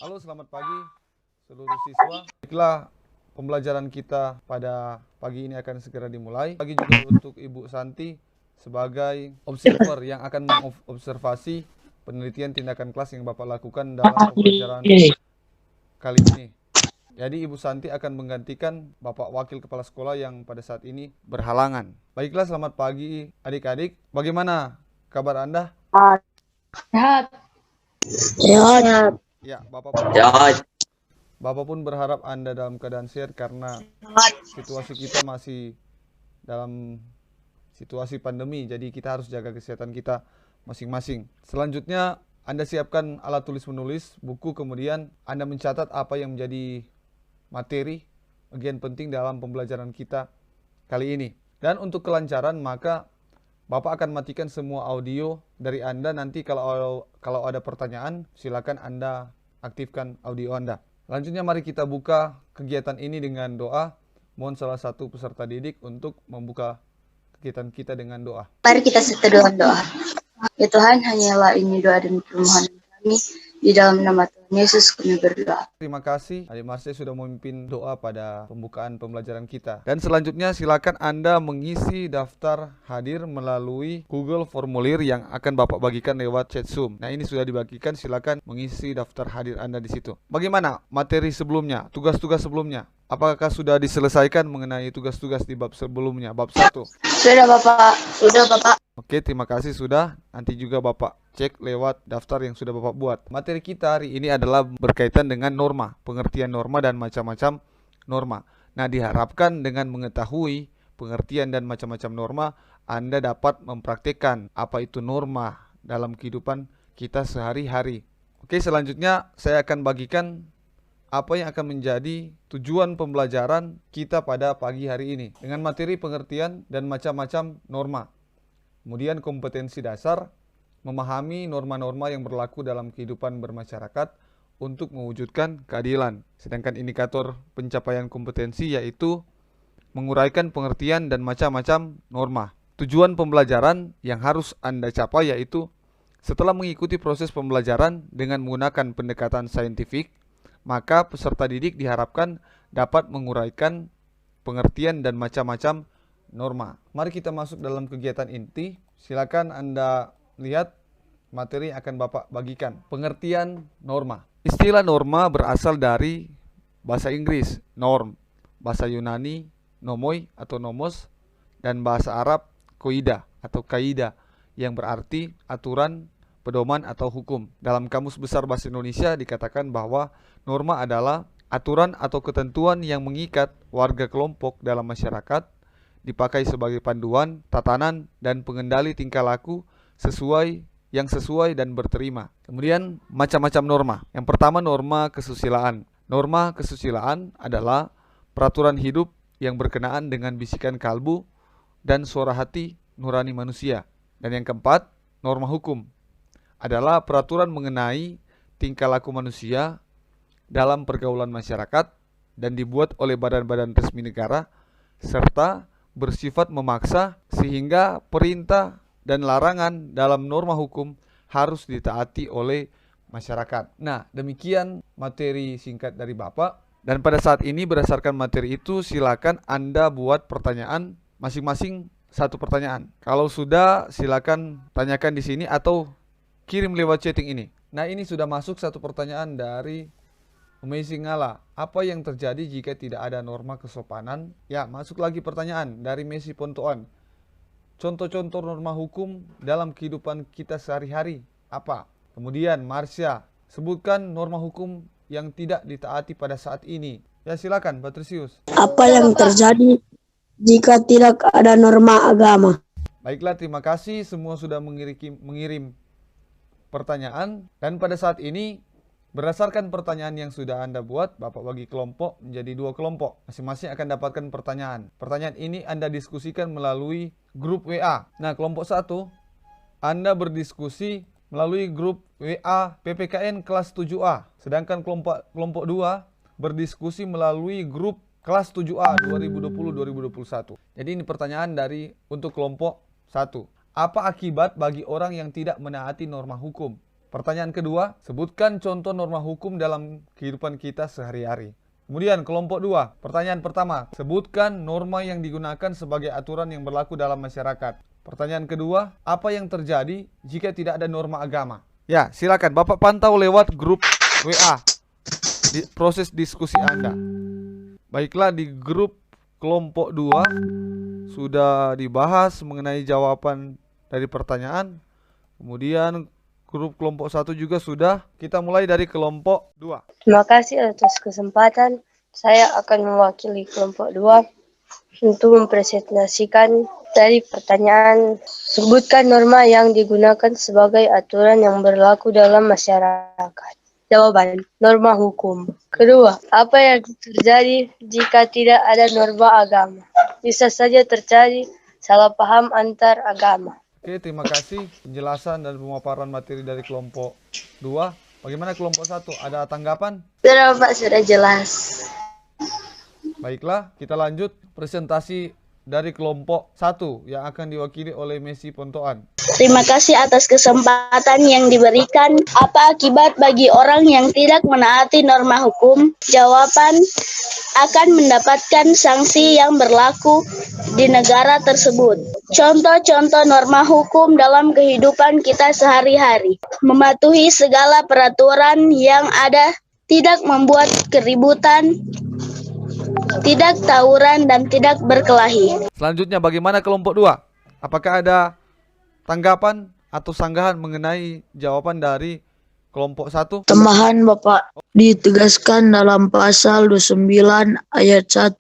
Halo, selamat pagi seluruh siswa. Baiklah, pembelajaran kita pada pagi ini akan segera dimulai. Pagi juga untuk Ibu Santi sebagai observer yang akan mengobservasi penelitian tindakan kelas yang Bapak lakukan dalam pembelajaran kali ini. Jadi Ibu Santi akan menggantikan Bapak Wakil Kepala Sekolah yang pada saat ini berhalangan. Baiklah, selamat pagi adik-adik. Bagaimana kabar Anda? Sehat. Sehat. Ya, Ya, Bapak pun berharap Anda dalam keadaan sehat karena situasi kita masih dalam situasi pandemi. Jadi kita harus jaga kesehatan kita masing-masing. Selanjutnya Anda siapkan alat tulis menulis, buku, kemudian Anda mencatat apa yang menjadi materi bagian penting dalam pembelajaran kita kali ini. Dan untuk kelancaran maka Bapak akan matikan semua audio dari Anda. Nanti kalau ada pertanyaan silakan Anda aktifkan audio Anda. Selanjutnya mari kita buka kegiatan ini dengan doa. Mohon salah satu peserta didik untuk membuka kegiatan kita dengan doa. Mari kita serta dalam doa. Ya Tuhan, hanyalah ini doa dan permohonan kami. Di dalam nama Tuhan Yesus kami berdoa. Terima kasih Adik Marsha sudah memimpin doa pada pembukaan pembelajaran kita. Dan selanjutnya silakan Anda mengisi daftar hadir melalui Google Formulir yang akan Bapak bagikan lewat chat Zoom. Nah, ini sudah dibagikan, silakan mengisi daftar hadir Anda di situ. Bagaimana materi sebelumnya, tugas-tugas sebelumnya? Apakah sudah diselesaikan mengenai tugas-tugas di bab sebelumnya, bab 1? Sudah Bapak. Sudah Bapak. Oke, terima kasih sudah. Nanti juga Bapak cek lewat daftar yang sudah Bapak buat. Materi kita hari ini adalah berkaitan dengan norma, pengertian norma dan macam-macam norma. Nah, diharapkan dengan mengetahui pengertian dan macam-macam norma, Anda dapat mempraktikkan apa itu norma dalam kehidupan kita sehari-hari. Oke, selanjutnya saya akan bagikan apa yang akan menjadi tujuan pembelajaran kita pada pagi hari ini dengan materi pengertian dan macam-macam norma. Kemudian kompetensi dasar, memahami norma-norma yang berlaku dalam kehidupan bermasyarakat untuk mewujudkan keadilan. Sedangkan indikator pencapaian kompetensi yaitu menguraikan pengertian dan macam-macam norma. Tujuan pembelajaran yang harus Anda capai yaitu setelah mengikuti proses pembelajaran dengan menggunakan pendekatan saintifik, maka peserta didik diharapkan dapat menguraikan pengertian dan macam-macam norma. Mari kita masuk dalam kegiatan inti. Silakan Anda lihat materi yang akan Bapak bagikan. Pengertian norma. Istilah norma berasal dari bahasa Inggris, norm, bahasa Yunani, nomoi atau nomos, dan bahasa Arab, koida atau kaida, yang berarti aturan, pedoman atau hukum. Dalam Kamus Besar Bahasa Indonesia dikatakan bahwa norma adalah aturan atau ketentuan yang mengikat warga kelompok dalam masyarakat, dipakai sebagai panduan, tatanan, dan pengendali tingkah laku sesuai dan berterima. Kemudian macam-macam norma. Yang pertama norma kesusilaan. Norma kesusilaan adalah peraturan hidup yang berkenaan dengan bisikan kalbu dan suara hati nurani manusia. Dan yang keempat, norma hukum adalah peraturan mengenai tingkah laku manusia dalam pergaulan masyarakat dan dibuat oleh badan-badan resmi negara serta bersifat memaksa sehingga perintah dan larangan dalam norma hukum harus ditaati oleh masyarakat. Nah, demikian materi singkat dari Bapak. Dan pada saat ini berdasarkan materi itu silakan Anda buat pertanyaan masing-masing satu pertanyaan. Kalau sudah silakan tanyakan di sini atau kirim lewat chatting ini. Nah, ini sudah masuk satu pertanyaan dari Amazing Ngala. Apa yang terjadi jika tidak ada norma kesopanan? Ya, masuk lagi pertanyaan dari Messi Pontoan. Contoh-contoh norma hukum dalam kehidupan kita sehari-hari apa? Kemudian Marsha, sebutkan norma hukum yang tidak ditaati pada saat ini. Ya, silakan Patricius. Apa yang terjadi jika tidak ada norma agama? Baiklah, terima kasih semua sudah mengirim pertanyaan. Dan pada saat ini berdasarkan pertanyaan yang sudah Anda buat, Bapak bagi kelompok menjadi 2 kelompok. Masing-masing akan dapatkan pertanyaan. Pertanyaan ini Anda diskusikan melalui grup WA. Nah, kelompok 1, Anda berdiskusi melalui grup WA PPKN kelas 7A. Sedangkan kelompok 2 berdiskusi melalui grup kelas 7A 2020-2021. Jadi ini pertanyaan untuk kelompok 1. Apa akibat bagi orang yang tidak menaati norma hukum? Pertanyaan kedua, sebutkan contoh norma hukum dalam kehidupan kita sehari-hari. Kemudian kelompok 2, pertanyaan pertama, sebutkan norma yang digunakan sebagai aturan yang berlaku dalam masyarakat. Pertanyaan kedua, apa yang terjadi jika tidak ada norma agama? Ya, silakan Bapak pantau lewat grup WA di proses diskusi Anda. Baiklah, di grup kelompok 2 sudah dibahas mengenai jawaban dari pertanyaan. Kemudian grup kelompok 1 juga sudah. Kita mulai dari kelompok 2. Terima kasih atas kesempatan. Saya akan mewakili kelompok 2 untuk mempresentasikan dari pertanyaan. Sebutkan norma yang digunakan sebagai aturan yang berlaku dalam masyarakat. Jawaban, norma hukum. Kedua, apa yang terjadi jika tidak ada norma agama? Bisa saja terjadi salah paham antar agama. Oke, terima kasih penjelasan dan pemaparan materi dari kelompok 2. Bagaimana kelompok 1? Ada tanggapan? Sudah Bapak, sudah jelas. Baiklah, kita lanjut presentasi dari kelompok 1 yang akan diwakili oleh Messi Pontoan. Terima kasih atas kesempatan yang diberikan. Apa akibat bagi orang yang tidak menaati norma hukum? Jawaban, akan mendapatkan sanksi yang berlaku di negara tersebut. Contoh-contoh norma hukum dalam kehidupan kita sehari-hari. Mematuhi segala peraturan yang ada, tidak membuat keributan, tidak tawuran, dan tidak berkelahi. Selanjutnya bagaimana kelompok 2? Apakah ada tanggapan atau sanggahan mengenai jawaban dari kelompok 1? Tambahan Bapak, ditegaskan dalam pasal 29 ayat 1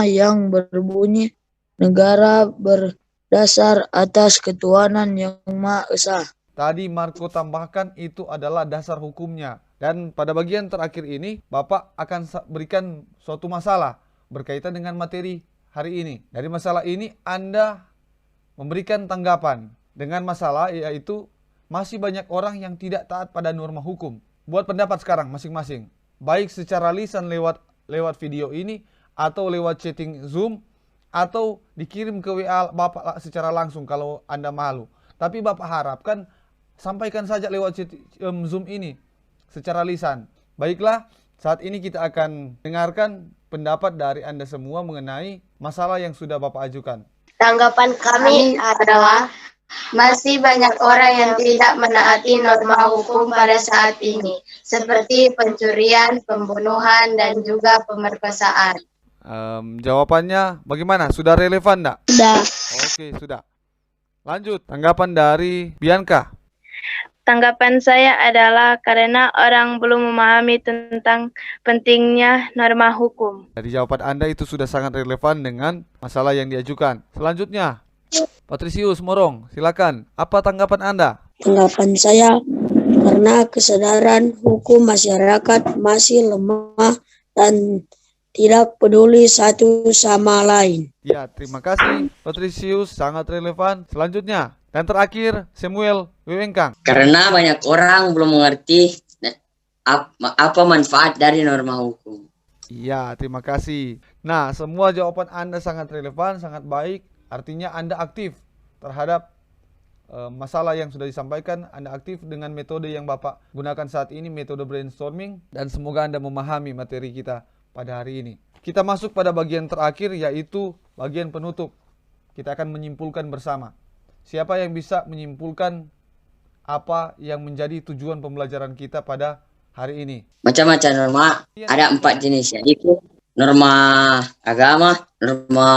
yang berbunyi negara berdasar atas ketuhanan yang Maha Esa. Tadi Marco tambahkan itu adalah dasar hukumnya. Dan pada bagian terakhir ini Bapak akan berikan suatu masalah berkaitan dengan materi hari ini. Dari masalah ini Anda memberikan tanggapan dengan masalah yaitu masih banyak orang yang tidak taat pada norma hukum. Buat pendapat sekarang masing-masing. Baik secara lisan lewat video ini atau lewat chatting Zoom atau dikirim ke WA Bapak secara langsung kalau Anda malu. Tapi Bapak harapkan sampaikan saja lewat Zoom ini secara lisan. Baiklah, saat ini kita akan dengarkan pendapat dari Anda semua mengenai masalah yang sudah Bapak ajukan. Tanggapan kami adalah masih banyak orang yang tidak menaati norma hukum pada saat ini, seperti pencurian, pembunuhan, dan juga pemerkosaan. Jawabannya bagaimana? Sudah relevan enggak? Sudah. Oke, sudah. Lanjut, tanggapan dari Bianca. Tanggapan saya adalah karena orang belum memahami tentang pentingnya norma hukum. Dari jawaban Anda itu sudah sangat relevan dengan masalah yang diajukan. Selanjutnya, Patrisius Morong, silakan. Apa tanggapan Anda? Tanggapan saya, karena kesadaran hukum masyarakat masih lemah dan tidak peduli satu sama lain. Ya, terima kasih Patrisius, sangat relevan. Selanjutnya, dan terakhir Samuel Wewengkang. Karena banyak orang belum mengerti apa manfaat dari norma hukum. Iya, terima kasih. Nah, semua jawaban Anda sangat relevan, sangat baik. Artinya Anda aktif terhadap masalah yang sudah disampaikan. Anda aktif dengan metode yang Bapak gunakan saat ini, metode brainstorming. Dan semoga Anda memahami materi kita pada hari ini. Kita masuk pada bagian terakhir, yaitu bagian penutup. Kita akan menyimpulkan bersama. Siapa yang bisa menyimpulkan apa yang menjadi tujuan pembelajaran kita pada hari ini? Macam-macam norma, ada 4 jenis, yaitu norma agama, norma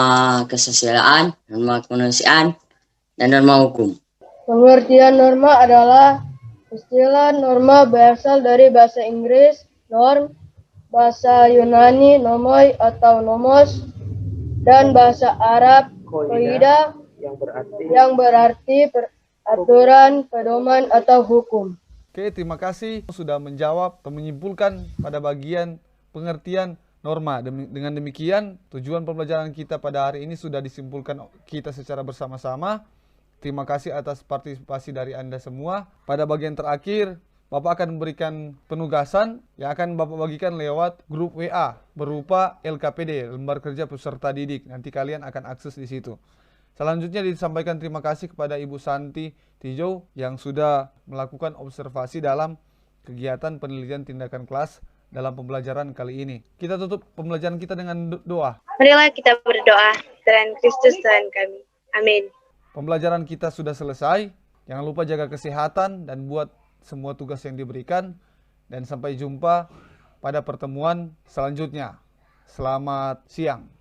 kesusilaan, norma kemanusiaan, dan norma hukum. Pengertian norma adalah istilah norma berasal dari bahasa Inggris, norm, bahasa Yunani, nomoi atau nomos, dan bahasa Arab, qaida, yang berarti aturan, pedoman, atau hukum. Oke, terima kasih sudah menjawab atau menyimpulkan pada bagian pengertian norma. Dengan demikian, tujuan pembelajaran kita pada hari ini sudah disimpulkan kita secara bersama-sama. Terima kasih atas partisipasi dari Anda semua. Pada bagian terakhir, Bapak akan memberikan penugasan yang akan Bapak bagikan lewat grup WA berupa LKPD, Lembar Kerja Peserta Didik. Nanti kalian akan akses di situ. Selanjutnya disampaikan terima kasih kepada Ibu Santi Tijo yang sudah melakukan observasi dalam kegiatan penelitian tindakan kelas dalam pembelajaran kali ini. Kita tutup pembelajaran kita dengan doa. Marilah kita berdoa. Tuhan Kristus Tuhan kami. Amin. Pembelajaran kita sudah selesai. Jangan lupa jaga kesehatan dan buat semua tugas yang diberikan. Dan sampai jumpa pada pertemuan selanjutnya. Selamat siang.